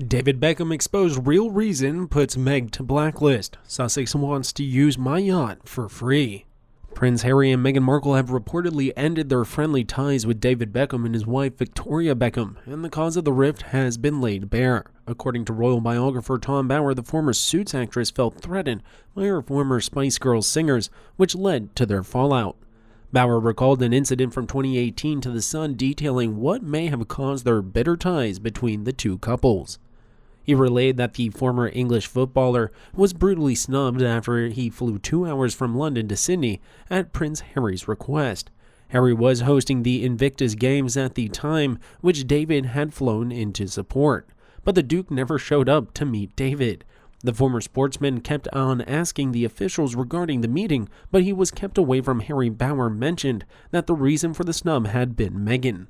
David Beckham exposed real reason puts Meg to blacklist. Sussex wants to use my yacht for free. Prince Harry and Meghan Markle have reportedly ended their friendly ties with David Beckham and his wife Victoria Beckham, and the cause of the rift has been laid bare. According to royal biographer Tom Bauer, the former Suits actress felt threatened by her former Spice Girls singers, which led to their fallout. Bauer recalled an incident from 2018 to The Sun detailing what may have caused their bitter ties between the two couples. He relayed that the former English footballer was brutally snubbed after he flew 2 hours from London to Sydney at Prince Harry's request. Harry was hosting the Invictus Games at the time, which David had flown in to support, but the Duke never showed up to meet David. The former sportsman kept on asking the officials regarding the meeting, but he was kept away from Harry Bauer mentioned that the reason for the snub had been Meghan.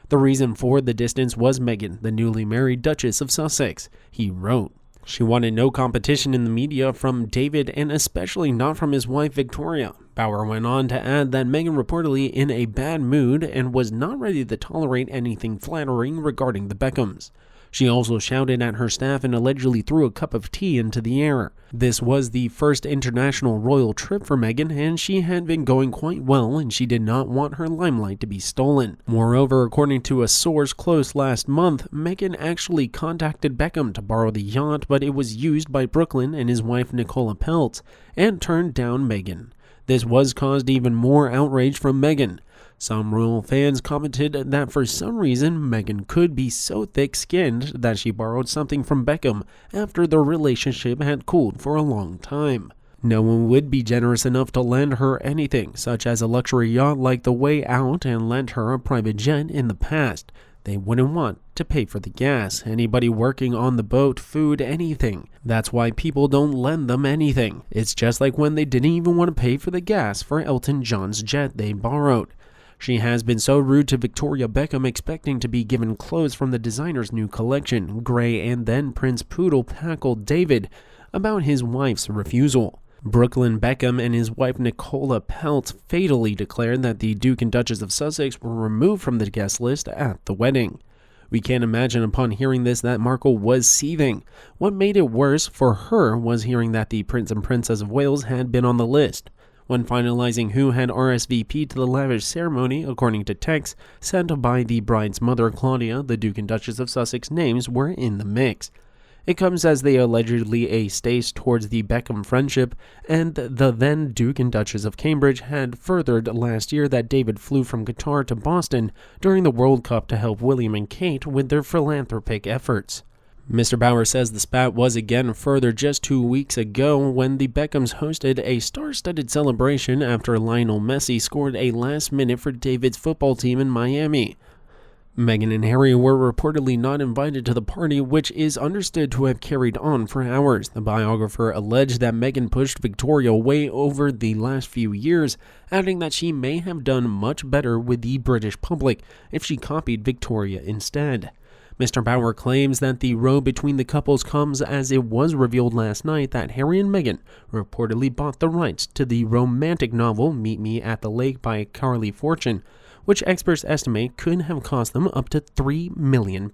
The reason for the distance was Meghan, the newly married Duchess of Sussex, he wrote. She wanted no competition in the media from David and especially not from his wife Victoria. Bauer went on to add that Meghan reportedly in a bad mood and was not ready to tolerate anything flattering regarding the Beckhams. She also shouted at her staff and allegedly threw a cup of tea into the air. This was the first international royal trip for Meghan, and she had been going quite well, and she did not want her limelight to be stolen. Moreover, according to a source close last month, Meghan actually contacted Beckham to borrow the yacht, but it was used by Brooklyn and his wife Nicola Peltz, and turned down Meghan. This was caused even more outrage from Meghan. Some royal fans commented that for some reason Meghan could be so thick-skinned that she borrowed something from Beckham after their relationship had cooled for a long time. No one would be generous enough to lend her anything, such as a luxury yacht like the Way Out and lent her a private jet in the past. They wouldn't want to pay for the gas, anybody working on the boat, food, anything. That's why people don't lend them anything. It's just like when they didn't even want to pay for the gas for Elton John's jet they borrowed. She has been so rude to Victoria Beckham, expecting to be given clothes from the designer's new collection. Grey and then Prince Poodle tackled David about his wife's refusal. Brooklyn Beckham and his wife Nicola Peltz fatally declared that the Duke and Duchess of Sussex were removed from the guest list at the wedding. We can't imagine upon hearing this that Markle was seething. What made it worse for her was hearing that the Prince and Princess of Wales had been on the list. When finalizing who had RSVP'd to the lavish ceremony, according to texts sent by the bride's mother Claudia, the Duke and Duchess of Sussex names were in the mix. It comes as they allegedly a stace towards the Beckham friendship, and the then Duke and Duchess of Cambridge had furthered last year that David flew from Qatar to Boston during the World Cup to help William and Kate with their philanthropic efforts. Mr. Bauer says the spat was again further just 2 weeks ago when the Beckhams hosted a star-studded celebration after Lionel Messi scored a last minute for David's football team in Miami. Meghan and Harry were reportedly not invited to the party, which is understood to have carried on for hours. The biographer alleged that Meghan pushed Victoria way over the last few years, adding that she may have done much better with the British public if she copied Victoria instead. Mr. Bauer claims that the row between the couples comes as it was revealed last night that Harry and Meghan reportedly bought the rights to the romantic novel Meet Me at the Lake by Carly Fortune, which experts estimate could have cost them up to £3 million.